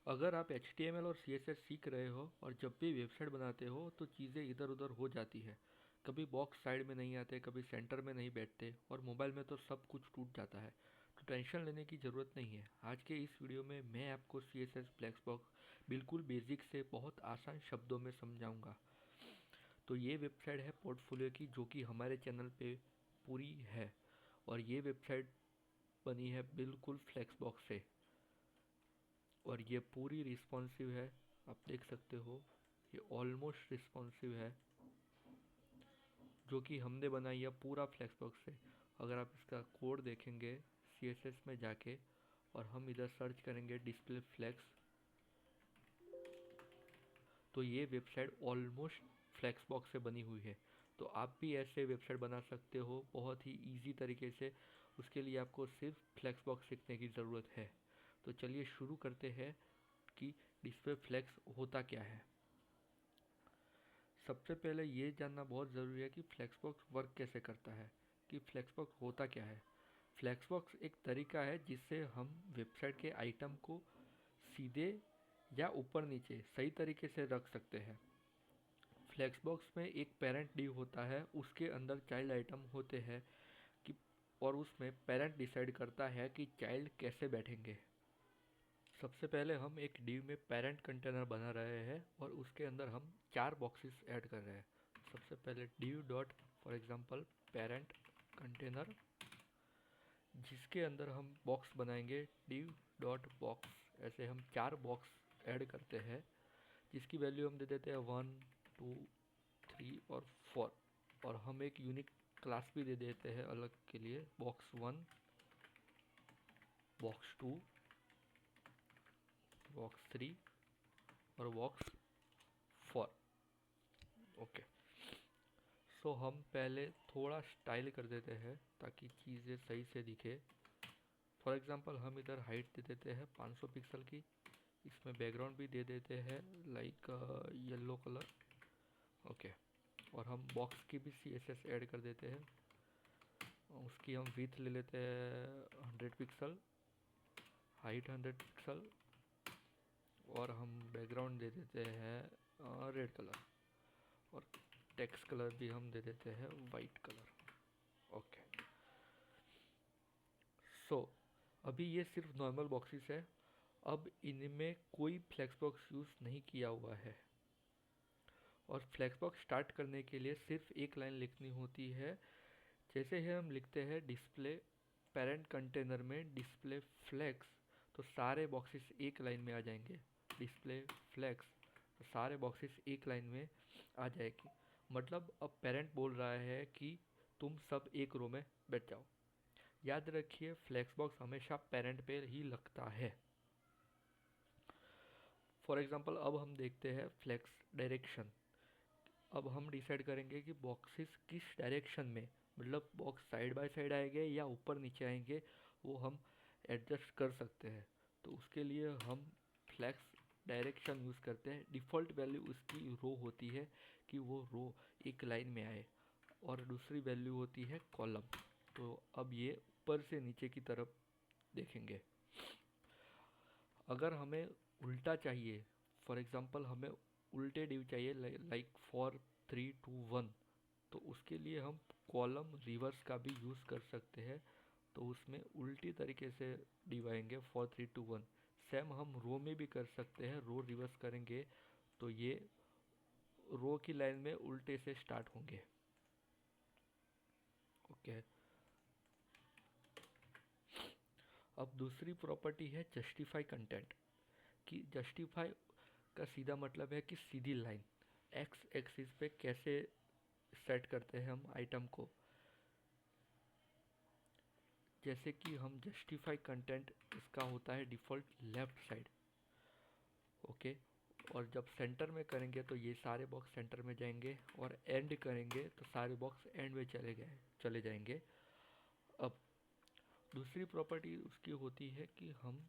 अगर आप HTML और CSS सीख रहे हो और जब भी वेबसाइट बनाते हो तो चीज़ें इधर उधर हो जाती है। कभी बॉक्स साइड में नहीं आते, कभी सेंटर में नहीं बैठते और मोबाइल में तो सब कुछ टूट जाता है। तो टेंशन लेने की ज़रूरत नहीं है। आज के इस वीडियो में मैं आपको CSS फ्लेक्स बॉक्स बिल्कुल बेसिक से बहुत आसान शब्दों में समझाऊंगा। तो ये वेबसाइट है पोर्टफोलियो की, जो कि हमारे चैनल पे पूरी है और ये वेबसाइट बनी है बिल्कुल फ्लेक्स बॉक्स से और ये पूरी रिस्पॉन्सिव है। आप देख सकते हो ये ऑलमोस्ट रिस्पॉन्सिव है, जो कि हमने बनाई है पूरा फ्लेक्सबॉक्स से। अगर आप इसका कोड देखेंगे CSS में जाके और हम इधर सर्च करेंगे डिस्प्ले फ्लेक्स, तो ये वेबसाइट ऑलमोस्ट फ्लेक्सबॉक्स से बनी हुई है। तो आप भी ऐसे वेबसाइट बना सकते हो बहुत ही ईजी तरीके से। उसके लिए आपको सिर्फ फ्लेक्सबॉक्स सीखने की ज़रूरत है। तो चलिए शुरू करते हैं कि डिस्प्ले फ्लेक्स होता क्या है। सबसे पहले ये जानना बहुत ज़रूरी है कि फ्लेक्सबॉक्स वर्क कैसे करता है, कि फ्लेक्सबॉक्स होता क्या है। फ्लेक्सबॉक्स एक तरीका है जिससे हम वेबसाइट के आइटम को सीधे या ऊपर नीचे सही तरीके से रख सकते हैं। फ्लेक्सबॉक्स में एक पेरेंट डिव होता है, उसके अंदर चाइल्ड आइटम होते हैं कि और उसमें पेरेंट डिसाइड करता है कि चाइल्ड कैसे बैठेंगे। सबसे पहले हम एक डिव में पेरेंट कंटेनर बना रहे हैं और उसके अंदर हम 4 बॉक्सेस ऐड कर रहे हैं। सबसे पहले div dot for example parent container, जिसके अंदर हम बॉक्स बनाएंगे डिव डॉट बॉक्स। ऐसे हम 4 बॉक्स ऐड करते हैं जिसकी वैल्यू हम दे देते हैं 1 2 3 और 4। और हम एक यूनिक क्लास भी दे देते हैं अलग के लिए, बॉक्स 1, बॉक्स 2, बॉक्स 3 और बॉक्स 4। ओके। सो हम पहले थोड़ा स्टाइल कर देते हैं ताकि चीज़ें सही से दिखे। फॉर एग्जांपल हम इधर हाइट दे देते हैं 500 पिक्सल की। इसमें बैकग्राउंड भी दे देते हैं लाइक येलो कलर। ओके। और हम बॉक्स की भी CSS ऐड कर देते हैं। उसकी हम विड्थ ले लेते हैं 100 पिक्सल, हाइट 100 पिक्सल और हम बैकग्राउंड दे देते हैं रेड कलर और टेक्स्ट कलर भी हम दे देते हैं वाइट कलर। ओके। सो अभी ये सिर्फ नॉर्मल बॉक्सेस है। अब इनमें कोई फ्लेक्स बॉक्स यूज़ नहीं किया हुआ है और फ्लेक्स बॉक्स स्टार्ट करने के लिए सिर्फ एक लाइन लिखनी होती है। जैसे ही हम लिखते हैं डिस्प्ले पेरेंट कंटेनर में डिस्प्ले फ्लेक्स, तो सारे बॉक्सेस एक लाइन में आ जाएंगे। डिस्प्ले फ्लेक्स, तो सारे बॉक्सेस एक लाइन में आ जाएगी। मतलब अब पेरेंट बोल रहा है कि तुम सब एक रो में बैठ जाओ। याद रखिए फ्लेक्स बॉक्स हमेशा पेरेंट पे ही लगता है। फॉर एग्जांपल अब हम देखते हैं फ्लेक्स डायरेक्शन। अब हम डिसाइड करेंगे कि बॉक्सेस किस डायरेक्शन में, मतलब बॉक्स साइड बाय साइड आएंगे या ऊपर नीचे आएंगे, वो हम एडजस्ट कर सकते हैं। तो उसके लिए हम फ्लेक्स डायरेक्शन यूज़ करते हैं। डिफ़ॉल्ट वैल्यू उसकी रो होती है कि वो रो एक लाइन में आए और दूसरी वैल्यू होती है कॉलम। तो अब ये ऊपर से नीचे की तरफ देखेंगे। अगर हमें उल्टा चाहिए, फॉर एग्जांपल हमें उल्टे डिव चाहिए लाइक 4 3 2 1, तो उसके लिए हम कॉलम रिवर्स का भी यूज़ कर सकते हैं। तो उसमें उल्टी तरीके से डिव आएंगे 4 3 2 1। सेम हम रो में भी कर सकते हैं, रो रिवर्स करेंगे तो ये रो की लाइन में उल्टे से स्टार्ट होंगे। ओके। अब दूसरी प्रॉपर्टी है जस्टिफाई कंटेंट। कि जस्टिफाई का सीधा मतलब है कि सीधी लाइन एक्स एक्सिस पे कैसे सेट करते हैं हम आइटम को। जैसे कि हम जस्टिफाई कंटेंट, इसका होता है डिफ़ॉल्ट लेफ्ट साइड। ओके। और जब सेंटर में करेंगे तो ये सारे बॉक्स सेंटर में जाएंगे और एंड करेंगे तो सारे बॉक्स एंड में चले जाएंगे। अब दूसरी प्रॉपर्टी उसकी होती है कि हम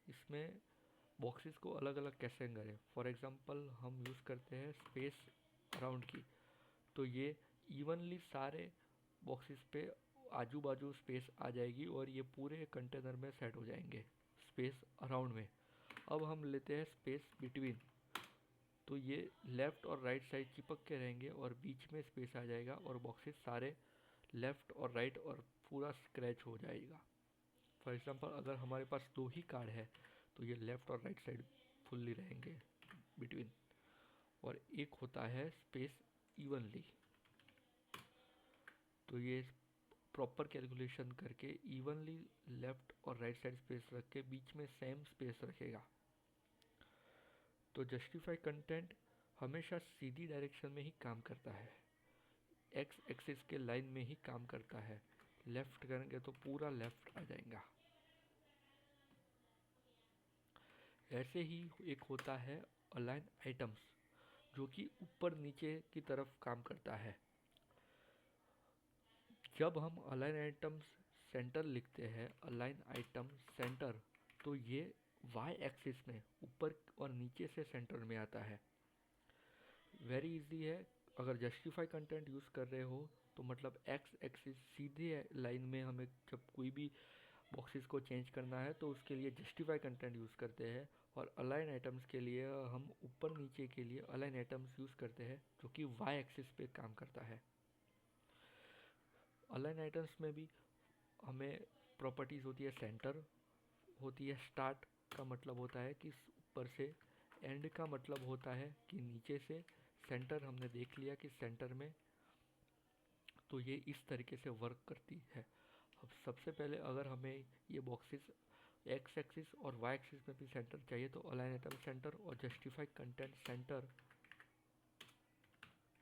इसमें बॉक्सेस को अलग अलग कैसे करें। फॉर एग्जांपल हम यूज़ करते हैं स्पेस अराउंड की, तो ये इवनली सारे बॉक्सेस पे आजू बाजू स्पेस आ जाएगी और ये पूरे कंटेनर में सेट हो जाएंगे स्पेस अराउंड में। अब हम लेते हैं स्पेस बिटवीन, तो ये लेफ़्ट और राइट साइड चिपक के रहेंगे और बीच में स्पेस आ जाएगा और बॉक्सेस सारे लेफ़्ट और राइट और पूरा स्क्रैच हो जाएगा। फॉर एग्जांपल अगर हमारे पास 2 ही कार्ड है तो ये लेफ़्ट और राइट साइड फुल्ली रहेंगे बिटवीन। और एक होता है स्पेस इवनली, तो ये प्रॉपर कैलकुलेशन करके इवनली लेफ़्ट और राइट साइड स्पेस रख के बीच में सेम स्पेस रखेगा। तो जस्टिफाई कंटेंट हमेशा सीधी डायरेक्शन में ही काम करता है, एक्स एक्सिस के लाइन में ही काम करता है। लेफ्ट करेंगे तो पूरा लेफ्ट आ जाएगा। ऐसे ही एक होता है अलाइन आइटम्स, जो कि ऊपर नीचे की तरफ काम करता है। जब हम अलाइन आइटम्स सेंटर लिखते हैं, अलाइन आइटम सेंटर, तो ये वाई एक्सिस में ऊपर और नीचे से सेंटर में आता है। वेरी इजी है। अगर जस्टिफाई कंटेंट यूज़ कर रहे हो तो मतलब एक्स एक्सिस सीधे लाइन में हमें जब कोई भी बॉक्सेस को चेंज करना है तो उसके लिए जस्टिफाई कंटेंट यूज़ करते हैं। और अलाइन आइटम्स के लिए हम ऊपर नीचे के लिए अलाइन आइटम्स यूज़ करते हैं, जो कि वाई एक्सिस पे काम करता है। अलाइन आइटम्स में भी हमें प्रॉपर्टीज़ होती है, सेंटर होती है, स्टार्ट का मतलब होता है कि ऊपर से, एंड का मतलब होता है कि नीचे से। सेंटर हमने देख लिया कि सेंटर में, तो ये इस तरीके से वर्क करती है। अब सबसे पहले अगर हमें ये बॉक्सेस एक्स एक्सिस और वाई एक्सिस में भी सेंटर चाहिए तो अलाइन आइटम सेंटर और justify content centre,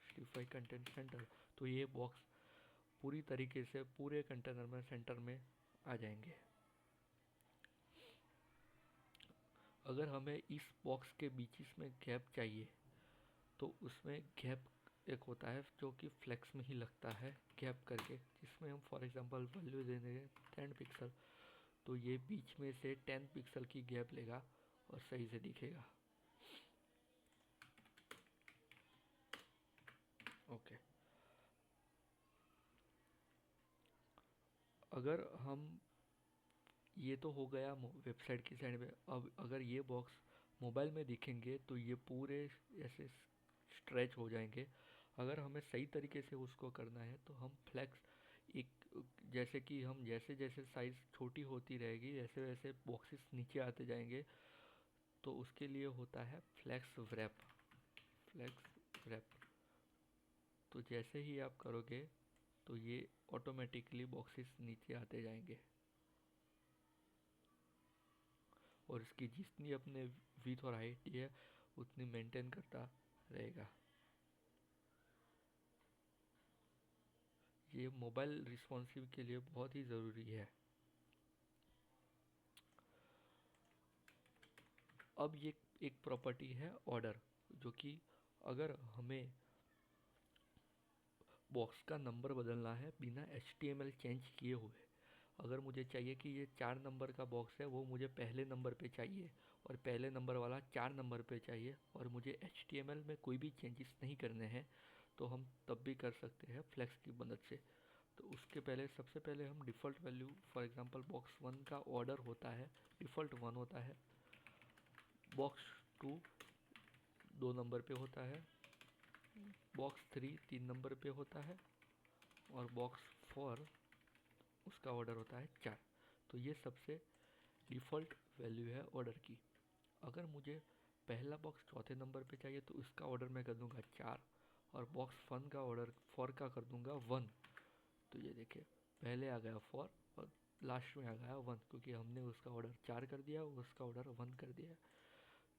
justify content centre, तो ये बॉक्स पूरी तरीके से पूरे कंटेनर में सेंटर में आ जाएंगे। अगर हमें इस बॉक्स के बीच में गैप चाहिए तो उसमें गैप एक होता है जो कि फ्लेक्स में ही लगता है गैप करके, जिसमें हम फॉर एग्जांपल वैल्यू दे देंगे 10 पिक्सल, तो ये बीच में से 10 पिक्सल की गैप लेगा और सही से दिखेगा। ओके। अगर हम, ये तो हो गया वेबसाइट की साइड में। अब अगर ये बॉक्स मोबाइल में दिखेंगे तो ये पूरे ऐसे स्ट्रेच हो जाएंगे। अगर हमें सही तरीके से उसको करना है तो हम फ्लेक्स, एक, जैसे कि हम जैसे जैसे साइज़ छोटी होती रहेगी वैसे वैसे बॉक्सेस नीचे आते जाएंगे, तो उसके लिए होता है फ्लेक्स व्रैप। फ्लेक्स व्रैप, तो जैसे ही आप करोगे तो ये ऑटोमेटिकली बॉक्सेस नीचे आते जाएंगे और इसकी जितनी अपने विड्थ और हाइट है उतनी मेंटेन करता रहेगा। ये मोबाइल रिस्पॉन्सिव के लिए बहुत ही ज़रूरी है। अब ये एक प्रॉपर्टी है ऑर्डर, जो कि अगर हमें बॉक्स का नंबर बदलना है बिना HTML चेंज किए हुए, अगर मुझे चाहिए कि ये 4 नंबर का बॉक्स है वो मुझे पहले नंबर पे चाहिए और पहले नंबर वाला 4 नंबर पे चाहिए और मुझे HTML में कोई भी चेंजेस नहीं करने हैं, तो हम तब भी कर सकते हैं फ्लेक्स की मदद से। तो उसके पहले सबसे पहले हम default value, for example box 1 का ऑर्डर होता है डिफ़ॉल्ट 1 होता है, बॉक्स 2 2 नंबर पे होता है, बॉक्स 3 3 नंबर पे होता है और बॉक्स 4 उसका ऑर्डर होता है 4। तो ये सबसे डिफ़ॉल्ट वैल्यू है ऑर्डर की। अगर मुझे पहला बॉक्स चौथे नंबर पे चाहिए तो इसका ऑर्डर मैं कर दूंगा 4 और बॉक्स 1 का ऑर्डर 4 का कर दूंगा 1। तो ये देखिए पहले आ गया 4 और लास्ट में आ गया 1, क्योंकि हमने उसका ऑर्डर 4 कर दिया और उसका ऑर्डर 1 कर दिया।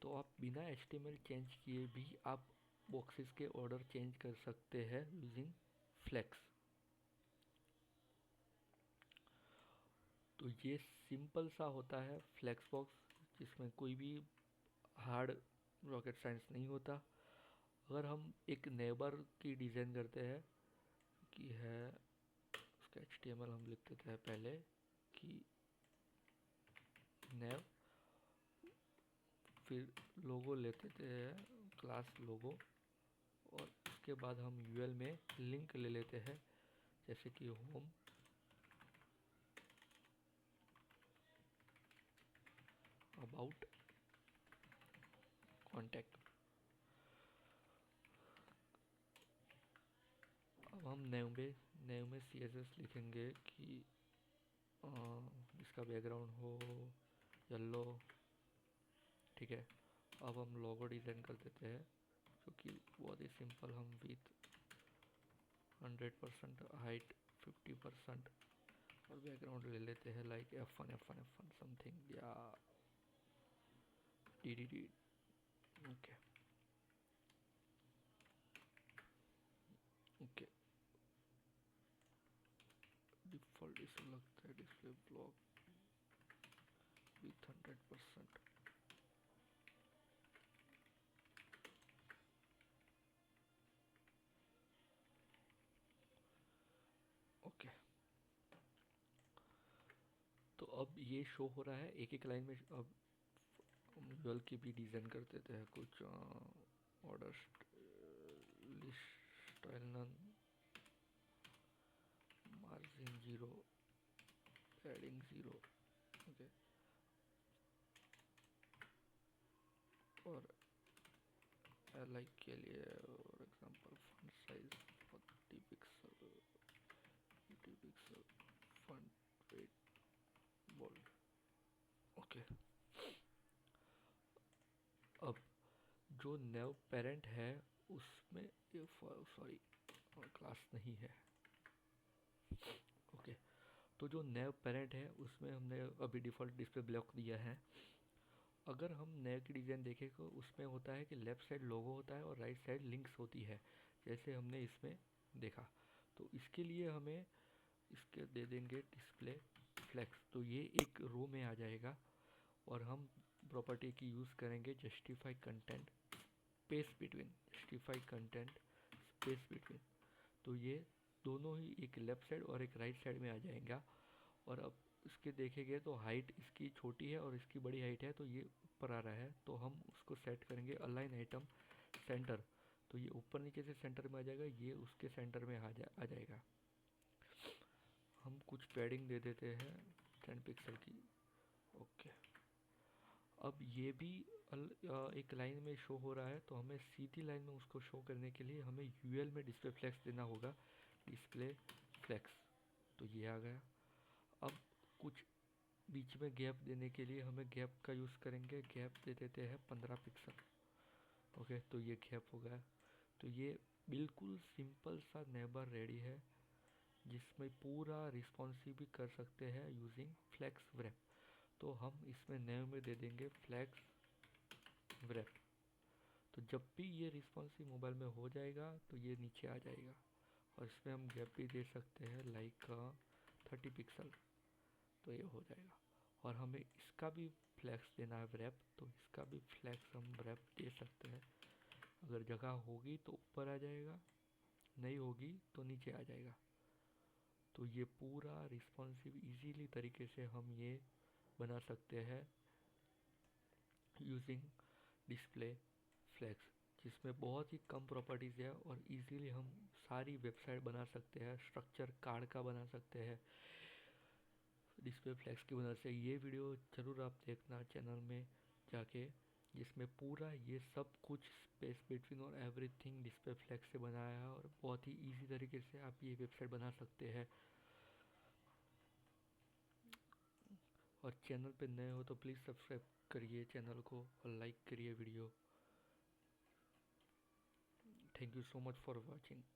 तो आप बिना HTML चेंज किए भी आप बॉक्सेस के ऑर्डर चेंज कर सकते हैं यूजिंग फ्लेक्स। तो ये सिंपल सा होता है फ्लेक्स बॉक्स, जिसमें कोई भी हार्ड रॉकेट साइंस नहीं होता। अगर हम एक नेबर की डिज़ाइन करते हैं कि है, उसका HTML हम लिख देते हैं पहले कि नेव, फिर लोगो लेते हैं क्लास लोगो, और उसके बाद हम UL में लिंक ले लेते हैं जैसे कि होम, अबाउट, कॉन्टैक्ट। अब हम नेव में CSS लिखेंगे कि इसका बैकग्राउंड हो येलो। ठीक है, अब हम लोगो डिज़ाइन कर देते हैं जो कि बहुत ही सिंपल। हम विथ 100% हाइट 50% और बैकग्राउंड ले लेते हैं लाइक F1 समथिंग या DDD। ओके ओके, डिफ़ॉल्ट इसमें लगता है डिस्प्ले ब्लॉक विथ 100%। ओके, तो अब ये शो हो रहा है एक एक लाइन में। अब यूएल की भी डिज़ाइन कर देते हैं कुछ order list style none, margin 0, padding 0। Okay, और लाइक के लिए for example font size 40 pixel, 80 pixel, font weight bold. Okay, अब जो नेव पेरेंट है उसमें सॉरी क्लास नहीं है। ओके, तो जो नेव पेरेंट है उसमें हमने अभी डिफ़ॉल्ट डिस्प्ले ब्लॉक दिया है। अगर हम नेव की डिज़ाइन देखें तो उसमें होता है कि लेफ़्ट साइड लोगो होता है और राइट साइड लिंक्स होती है, जैसे हमने इसमें देखा। तो इसके लिए हमें इसके दे देंगे डिस्प्ले फ्लेक्स, तो ये एक रो में आ जाएगा। और हम प्रॉपर्टी की यूज़ करेंगे justify content space between, justify content space between. तो ये दोनों ही एक लेफ़्ट साइड और एक राइट साइड में आ जाएगा। और अब इसके देखेंगे तो हाइट इसकी छोटी है और इसकी बड़ी हाइट है, तो ये ऊपर आ रहा है। तो हम उसको सेट करेंगे अलाइन आइटम सेंटर, तो ये ऊपर नीचे से सेंटर में आ जाएगा, ये उसके सेंटर में आ जाएगा। हम कुछ पैडिंग दे देते हैं 10 पिक्सल की। ओके, अब ये भी एक लाइन में शो हो रहा है, तो हमें सीधी लाइन में उसको शो करने के लिए हमें यूएल में डिस्प्ले फ्लेक्स देना होगा, डिस्प्ले फ्लेक्स। तो ये आ गया। अब कुछ बीच में गैप देने के लिए हमें गैप का यूज़ करेंगे, गैप दे देते हैं 15 पिक्सल। ओके, तो ये गैप हो गया। तो ये बिल्कुल सिंपल सा नेबर रेडी है, जिसमें पूरा रिस्पॉन्सिव भी कर सकते हैं यूजिंग फ्लेक्स व्रैप। तो हम इसमें नेव में दे देंगे फ्लेक्स व्रैप। तो जब भी ये रिस्पॉन्सिव मोबाइल में हो जाएगा तो ये नीचे आ जाएगा। और इसमें हम गैप भी दे सकते हैं लाइक 30 पिक्सल, तो ये हो जाएगा। और हमें इसका भी फ्लैक्स देना है व्रैप, तो इसका भी फ्लैक्स हम व्रैप दे सकते हैं। अगर जगह होगी तो ऊपर आ जाएगा, नहीं होगी तो नीचे आ जाएगा। तो ये पूरा रिस्पॉन्सिव इजीली तरीके से हम ये बना सकते हैं यूजिंग डिस्प्ले फ्लेक्स, जिसमें बहुत ही कम प्रॉपर्टीज़ है और इजीली हम सारी वेबसाइट बना सकते हैं, स्ट्रक्चर कार्ड का बना सकते हैं डिस्प्ले फ्लेक्स की मदद से। ये वीडियो ज़रूर आप देखना चैनल में जाके, जिसमें पूरा ये सब कुछ स्पेस बिटवीन और एवरीथिंग डिस्प्ले फ्लेक्स से बनाया है और बहुत ही इजी तरीके से आप ये वेबसाइट बना सकते हैं। और चैनल पे नए हो तो प्लीज़ सब्सक्राइब करिए चैनल को और लाइक करिए video. Thank you so much for watching.